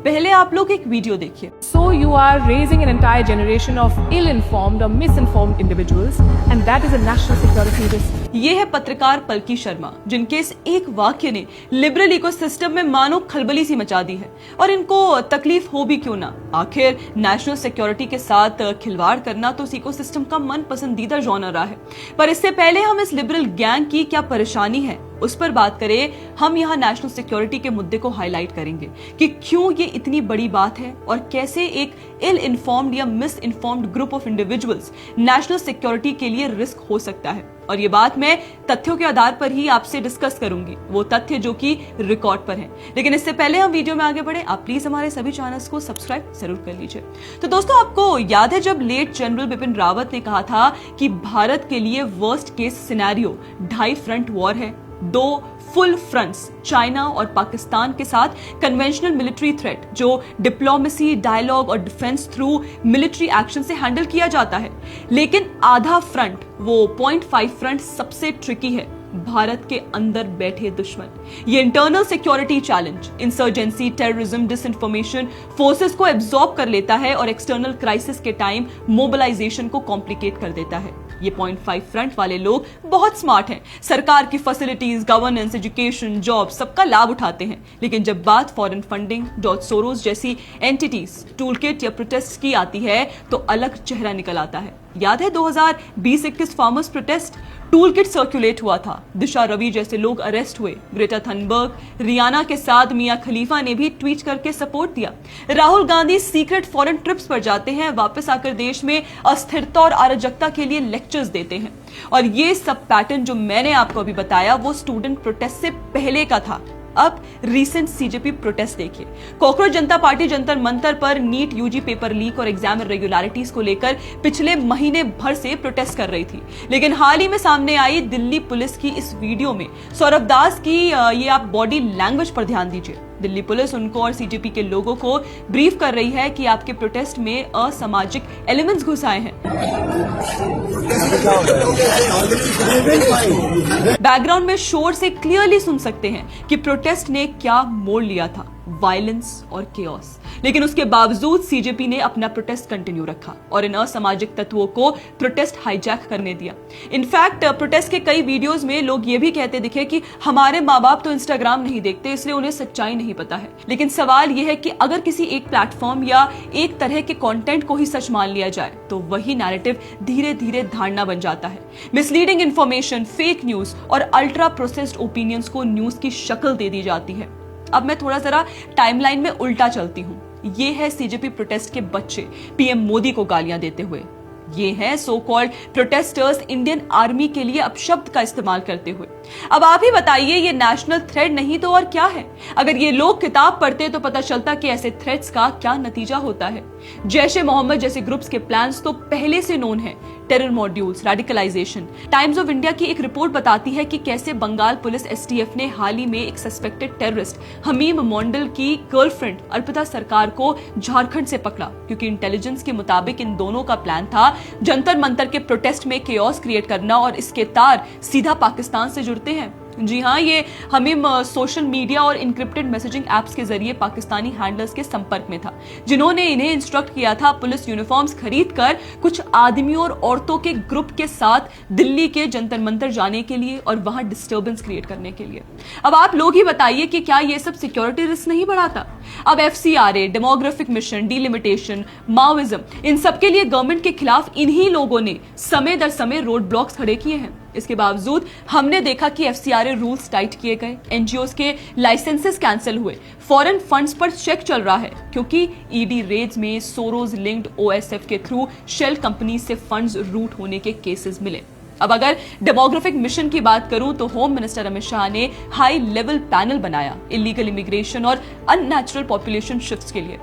पहले आप लोग एक वीडियो देखिए। So you are raising an entire generation of ill-informed or misinformed individuals, and that is a national security risk. ये है पत्रकार पलकी शर्मा, जिनके इस एक वाक्य ने लिबरल इकोसिस्टम में मानो खलबली सी मचा दी है। और इनको तकलीफ हो भी क्यों ना, आखिर नेशनल सिक्योरिटी के साथ खिलवाड़ करना तो इस इकोसिस्टम का मन पसंदीदा जॉनर रहा है। पर इससे पहले हम इस लिबरल गैंग की क्या परेशानी है उस पर बात करें, हम यहाँ नेशनल सिक्योरिटी के मुद्दे को हाईलाइट करेंगे कि क्यों ये इतनी बड़ी बात है और कैसे एक इल इन्फॉर्म्ड या miss informed group of individuals national security के लिए रिस्क हो सकता है। और ये बात मैं तथ्यों के आधार पर ही आपसे डिस्कस करूंगी, वो तथ्य जो कि रिकॉर्ड पर हैं। लेकिन इससे पहले हम वीडियो में आगे बढ़े, आप प्लीज हमारे सभी चैनल्स को सब्सक्राइब जरूर कर लीजिए। तो दोस्तों, आपको याद है जब लेट जनरल बिपिन रावत ने कहा था कि भारत के लिए worst case scenario 2.5 front war है, 2 फुल फ्रंट्स चाइना और पाकिस्तान के साथ कन्वेंशनल मिलिट्री थ्रेट जो डिप्लोमेसी, डायलॉग और डिफेंस थ्रू मिलिट्री एक्शन से हैंडल किया जाता है, लेकिन आधा फ्रंट वो 0.5 फ्रंट सबसे ट्रिकी है, भारत के अंदर बैठे दुश्मन। ये internal security challenge insurgency, terrorism, disinformation forces को एब्जॉर्ब कर लेता है और एक्सटर्नल क्राइसिस के टाइम मोबिलाइजेशन को कॉम्प्लिकेट कर देता है। ये 0.5 फ्रंट वाले लोग बहुत स्मार्ट हैं, सरकार की फैसिलिटीज, गवर्नेंस, एजुकेशन, जॉब सबका लाभ उठाते हैं, लेकिन जब बात फॉरेन फंडिंग, जॉर्ज सोरोस जैसी एंटिटीज, टूलकिट या प्रोटेस्ट की आती है तो अलग चेहरा निकल आता है। याद है 2020-21 farmers protest, tool kit circulate हुआ था, दिशा रवि जैसे लोग अरेस्ट हुए, ग्रेटा थनबर्ग, रियाना के साथ मियां खलीफा ने भी ट्वीट करके सपोर्ट दिया, Rahul Gandhi secret foreign trips पर जाते हैं, वापस आकर देश में अस्थिरता और अराजकता के लिए लेक्चर्स देते हैं। और ये सब पैटर्न जो मैंने आपको अभी बताया वो स्टूडेंट प्रोटेस्ट से पहले का था। अब रीसेंट सीजेपी प्रोटेस्ट देखिए, कॉकरोच जनता पार्टी जंतर मंतर पर नीट यूजी पेपर लीक और एग्जाम इरेगुलरिटीज को लेकर पिछले महीने भर से प्रोटेस्ट कर रही थी, लेकिन हाल ही में सामने आई दिल्ली पुलिस की इस वीडियो में सौरभ दास की ये आप बॉडी लैंग्वेज पर ध्यान दीजिए। दिल्ली पुलिस उनको और सीजेपी के लोगों को ब्रीफ कर रही है कि आपके प्रोटेस्ट में असामाजिक एलिमेंट्स घुस आए हैं। बैकग्राउंड में शोर से क्लियरली सुन सकते हैं कि प्रोटेस्ट ने क्या मोड़ लिया था, वायलेंस और केओस। लेकिन उसके बावजूद सीजेपी ने अपना प्रोटेस्ट कंटिन्यू रखा और इन असामाजिक तत्वों को प्रोटेस्ट हाईजैक करने दिया। इनफैक्ट प्रोटेस्ट के कई वीडियोस में लोग ये भी कहते दिखे कि हमारे माँ बाप तो इंस्टाग्राम नहीं देखते, इसलिए उन्हें सच्चाई नहीं पता है। लेकिन सवाल यह है कि अगर किसी एक प्लेटफॉर्म या एक तरह के कंटेंट को ही सच मान लिया जाए तो वही नैरेटिव धीरे धीरे धारणा बन जाता है। मिसलीडिंग इंफॉर्मेशन, फेक न्यूज और अल्ट्रा प्रोसेस्ड ओपिनियंस को न्यूज की शक्ल दे दी जाती है। अब मैं थोड़ा जरा टाइमलाइन में उल्टा चलती हूं। ये है सीजेपी प्रोटेस्ट के बच्चे पीएम मोदी को गालियां देते हुए, ये हैं so called protesters Indian army के लिए अपशब्द का इस्तेमाल करते हुए। अब आप ही बताइए, ये नेशनल थ्रेट नहीं तो और क्या है? अगर ये लोग किताब पढ़ते तो पता चलता कि ऐसे थ्रेट्स का क्या नतीजा होता है। जैश-ए मोहम्मद जैसे ग्रुप्स के प्लान्स तो पहले से नोन है, terror modules, radicalisation. Times of India की एक रिपोर्ट बताती है कि कैसे बंगाल पुलिस एसटीएफ ने हाल ही में एक सस्पेक्टेड टेररिस्ट हमीम मोंडल की गर्लफ्रेंड अर्पिता सरकार को झारखंड से पकड़ा, क्योंकि इंटेलिजेंस के मुताबिक इन दोनों का प्लान था जंतर मंतर के प्रोटेस्ट में केओस क्रिएट करना और इसके तार सीधा पाकिस्तान से जुड़ते हैं। जी हाँ, ये हमीम सोशल मीडिया और इंक्रिप्टेड मैसेजिंग एप्स के जरिए पाकिस्तानी हैंडलर्स के संपर्क में था, जिन्होंने इन्हें इंस्ट्रक्ट किया था पुलिस यूनिफॉर्म्स खरीदकर कुछ आदमियों और औरतों के ग्रुप के साथ दिल्ली के जंतर मंतर जाने के लिए और वहां डिस्टर्बेंस क्रिएट करने के लिए। अब आप लोग ही बताइए कि क्या ये सब सिक्योरिटी रिस्क नहीं बढ़ाता? अब FCRA, demographic mission, delimitation, Maoism, इन सब के लिए गवर्नमेंट के खिलाफ इन्हीं लोगों ने समय दर समय रोड ब्लॉक्स खड़े किए हैं। इसके बावजूद हमने देखा कि एफसीआरए रूल्स टाइट किए गए, एनजीओस के लाइसेंसेस कैंसिल हुए, फॉरेन फंड्स पर चेक चल रहा है, क्योंकि ईडी रेड्स में सोरोस लिंक्ड ओएसएफ के थ्रू शेल कंपनी से फंड्स रूट होने के केसेस मिले। अब अगर डेमोग्राफिक मिशन की बात करूं तो होम मिनिस्टर अमित शाह ने हाई लेवल पैनल बनाया इलीगल इमिग्रेशन और अननेचुरल पॉपुलेशन शिफ्ट्स के लिए।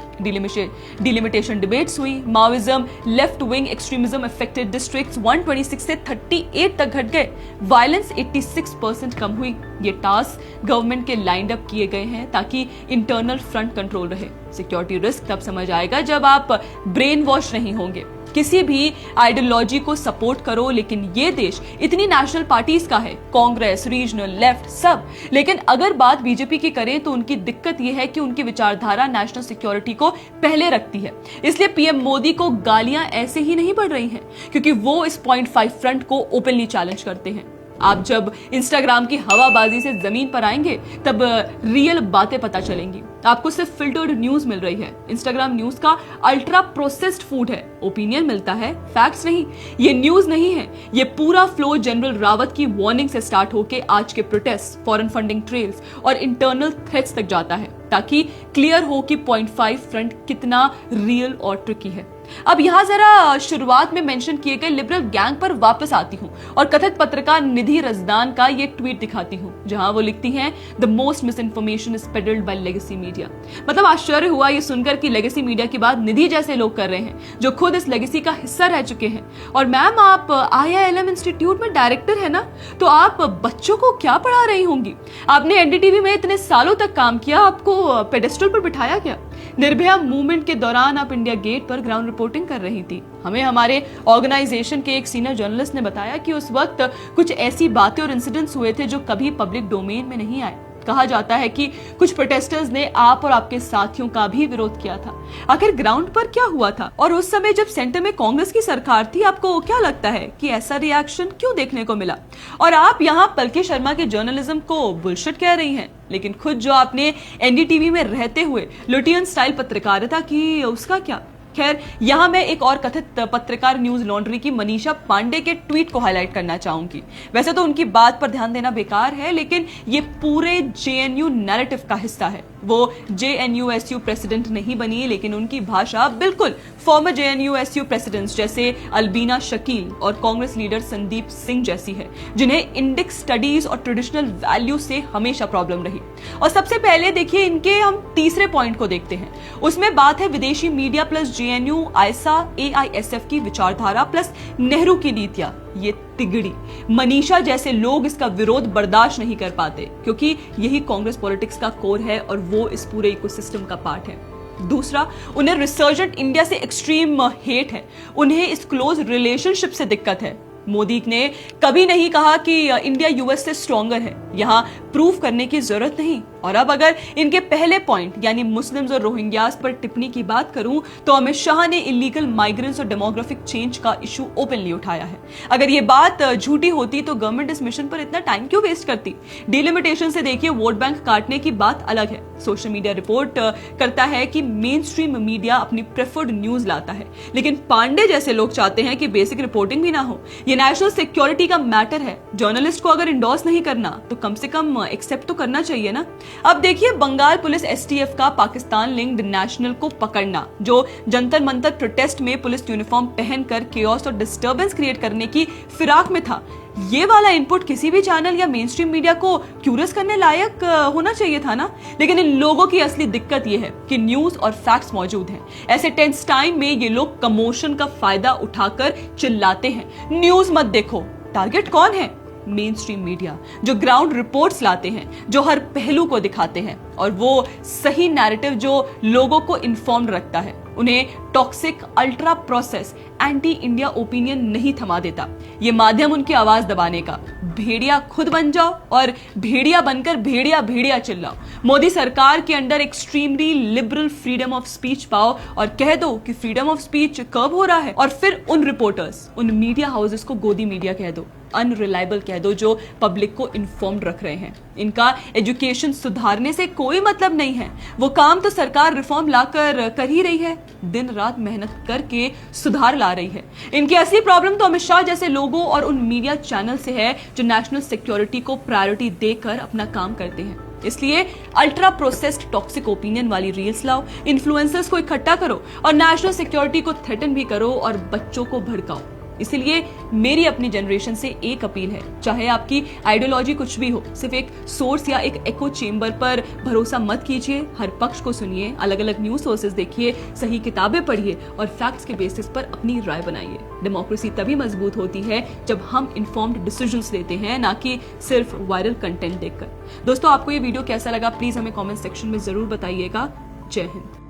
डिलिमिटेशन डिबेट्स हुई, Maoism, left wing extremism affected districts 126 से 38 तक घट गए, वायलेंस 86% कम हुई। ये टास्क गवर्नमेंट के लाइंड अप किए गए हैं ताकि इंटरनल फ्रंट कंट्रोल रहे। सिक्योरिटी रिस्क तब समझ आएगा जब आप ब्रेन वॉश नहीं होंगे। किसी भी आइडियोलॉजी को सपोर्ट करो, लेकिन ये देश इतनी नेशनल पार्टीज का है, कांग्रेस, रीजनल, लेफ्ट, सब। लेकिन अगर बात बीजेपी की करें तो उनकी दिक्कत यह है कि उनकी विचारधारा नेशनल सिक्योरिटी को पहले रखती है। इसलिए पीएम मोदी को गालियां ऐसे ही नहीं बढ़ रही हैं, क्योंकि वो इस 0.5 फ्रंट को ओपनली चैलेंज करते हैं। आप जब इंस्टाग्राम की हवाबाजी से जमीन पर आएंगे तब रियल बातें पता चलेंगी। आपको सिर्फ फिल्टर्ड न्यूज मिल रही है। इंस्टाग्राम न्यूज का अल्ट्रा प्रोसेस्ड फूड है, ओपिनियन मिलता है, फैक्ट्स नहीं। ये न्यूज नहीं है, ये पूरा फ्लो जनरल रावत की वार्निंग से स्टार्ट होके आज के प्रोटेस्ट, फॉरेन फंडिंग ट्रेल्स और इंटरनल थ्रेट्स तक जाता है, ताकि क्लियर हो कि 0.5 फ्रंट कितना रियल और ट्रिकी है। अब यहां जरा शुरुआत में मेंशन किए गए लिबरल गैंग पर वापस आती हूं और कथित पत्रकार निधि रजदान का ये ट्वीट दिखाती हूं, जहां वो लिखती हैं, the most misinformation is peddled by legacy media. मतलब आश्चर्य हुआ ये सुनकर कि लेगेसी मीडिया की बात निधि जैसे लोग कर रहे हैं, जो खुद इस लेगेसी का हिस्सा रह चुके हैं। और मैम, आप IILM इंस्टीट्यूट में डायरेक्टर है ना, तो आप बच्चों को क्या पढ़ा रही होंगी? आपने NDTV में इतने सालों तक काम किया, आपको पेडेस्टल पर बिठाया गया। निर्भया मूवमेंट के दौरान आप इंडिया गेट पर ग्राउंड रिपोर्टिंग कर रही थी। हमें हमारे ऑर्गेनाइजेशन के एक सीनियर जर्नलिस्ट ने बताया कि उस वक्त कुछ ऐसी बातें और इंसिडेंट्स हुए थे जो कभी पब्लिक डोमेन में नहीं आए। कहा जाता है कि कुछ प्रोटेस्टर्स ने आप और आपके साथियों का भी विरोध किया था। आखिर ग्राउंड पर क्या हुआ था? और उस समय जब सेंटर में कांग्रेस की सरकार थी, आपको क्या लगता है कि ऐसा रिएक्शन क्यों देखने को मिला? और आप यहाँ पलकी शर्मा के जर्नलिज्म को बुलशिट कह रही हैं, लेकिन खुद जो आपने NDTV में रहते हुए लुटियन स्टाइल पत्रकारिता की, उसका क्या? खैर, यहां मैं एक और कथित पत्रकार न्यूज लॉन्ड्री की मनीषा पांडे के ट्वीट को हाईलाइट करना चाहूंगी। वैसे तो उनकी बात पर ध्यान देना बेकार है, लेकिन ये पूरे JNU नैरेटिव का हिस्सा है। वो JNUSU प्रेसिडेंट नहीं बनी, लेकिन उनकी भाषा बिल्कुल फॉर्मर JNUSU प्रेसिडेंट्स जैसे अलबीना शकील और कांग्रेस लीडर संदीप सिंह जैसी है, जिन्हें इंडिक स्टडीज और ट्रेडिशनल वैल्यू से हमेशा प्रॉब्लम रही। और सबसे पहले देखिए, इनके हम तीसरे पॉइंट को देखते हैं। उसमें बात है विदेशी मीडिया प्लस JNU, आयसा, AISF की विचारधारा प्लस नेहरू की नीतियां। ये तिगड़ी मनीषा जैसे लोग इसका विरोध बर्दाश्त नहीं कर पाते, क्योंकि यही कांग्रेस पॉलिटिक्स का कोर है और वो इस पूरे इकोसिस्टम का पार्ट है। दूसरा, उन्हें रिसर्जेंट इंडिया से एक्सट्रीम हेट है। उन्हें इस क्लोज रिलेशनशिप से दिक्कत है। मोदी ने कभी नहीं कहा कि इंडिया US से स्ट्रॉन्गर है, यहां प्रूफ करने की जरूरत नहीं। और अब अगर इनके पहले पॉइंट यानी मुस्लिम्स और रोहिंग्यास पर टिप्पणी की बात करूं, तो अमित शाह ने इलीगल माइग्रेंट्स और डेमोग्राफिक चेंज का इशू ओपनली उठाया है। अगर ये बात झूठी होती तो गवर्नमेंट इस मिशन पर इतना टाइम क्यों वेस्ट करती? डिलिमिटेशन से देखिए, वोट बैंक काटने की बात अलग है। सोशल मीडिया रिपोर्ट करता है कि मेन स्ट्रीम मीडिया अपनी प्रेफर्ड न्यूज लाता है, लेकिन पांडे जैसे लोग चाहते हैं कि बेसिक रिपोर्टिंग भी ना हो। ये नेशनल सिक्योरिटी का मैटर है। जर्नलिस्ट को अगर इंडोर्स नहीं करना तो कम से कम एक्सेप्ट तो करना चाहिए ना। अब देखिए, बंगाल पुलिस STF का पाकिस्तान लिंक्ड नेशनल को पकड़ना, जो जंतर मंतर प्रोटेस्ट में पुलिस यूनिफॉर्म पहनकर केओस और डिस्टर्बेंस क्रिएट करने की फिराक में था, ये वाला इनपुट किसी भी चैनल या मेन स्ट्रीम मीडिया को क्यूरियस करने लायक होना चाहिए था ना। लेकिन इन लोगों की असली दिक्कत ये है कि न्यूज और फैक्ट्स मौजूद हैं। ऐसे टेंस टाइम में ये लोग कमोशन का फायदा उठाकर चिल्लाते हैं, न्यूज मत देखो। टारगेट कौन है? मेन स्ट्रीम मीडिया, जो ग्राउंड रिपोर्ट्स लाते हैं, जो हर पहलू को दिखाते हैं, और वो सही नैरेटिव जो लोगों को इन्फॉर्म्ड रखता है। उन्हें toxic, ultra process, anti India opinion नहीं थमा देता। ये माध्यम उनकी आवाज दबाने का। भेड़िया खुद बन जाओ और भेड़िया बनकर भेड़िया भेड़िया चिल्लाओ। मोदी सरकार के under extremely liberal freedom of speech पाओ और कह दो कि फ्रीडम ऑफ स्पीच कब हो रहा है, और फिर उन रिपोर्टर्स, उन मीडिया हाउसेस को गोदी मीडिया कह दो, अनरिलायबल कह दो, जो पब्लिक को इन्फॉर्म्ड रख रहे हैं। इनका एजुकेशन सुधारने से कोई मतलब नहीं है। वो काम तो सरकार रिफॉर्म लाकर कर ही रही है, दिन रात मेहनत करके सुधार ला रही है। इनकी असली प्रॉब्लम तो अमित शाह जैसे लोगों और उन मीडिया चैनल से है जो नेशनल सिक्योरिटी को प्रायोरिटी देकर अपना काम करते हैं। इसलिए अल्ट्रा प्रोसेस्ड टॉक्सिक ओपिनियन वाली रील्स लाओ, इन्फ्लुएंसर्स को इकट्ठा करो और नेशनल सिक्योरिटी को थ्रेटन भी करो और बच्चों को भड़काओ। इसीलिए मेरी अपनी जनरेशन से एक अपील है, चाहे आपकी आइडियोलॉजी कुछ भी हो, सिर्फ एक सोर्स या एक एको चेंबर पर भरोसा मत कीजिए। हर पक्ष को सुनिए, अलग अलग न्यूज सोर्सेज देखिए, सही किताबें पढ़िए और फैक्ट्स के बेसिस पर अपनी राय बनाइए। डेमोक्रेसी तभी मजबूत होती है जब हम इन्फॉर्म्ड डिसीजंस लेते हैं, ना कि सिर्फ वायरल कंटेंट देखकर। दोस्तों, आपको ये वीडियो कैसा लगा प्लीज हमें कॉमेंट सेक्शन में जरूर बताइएगा। जय हिंद।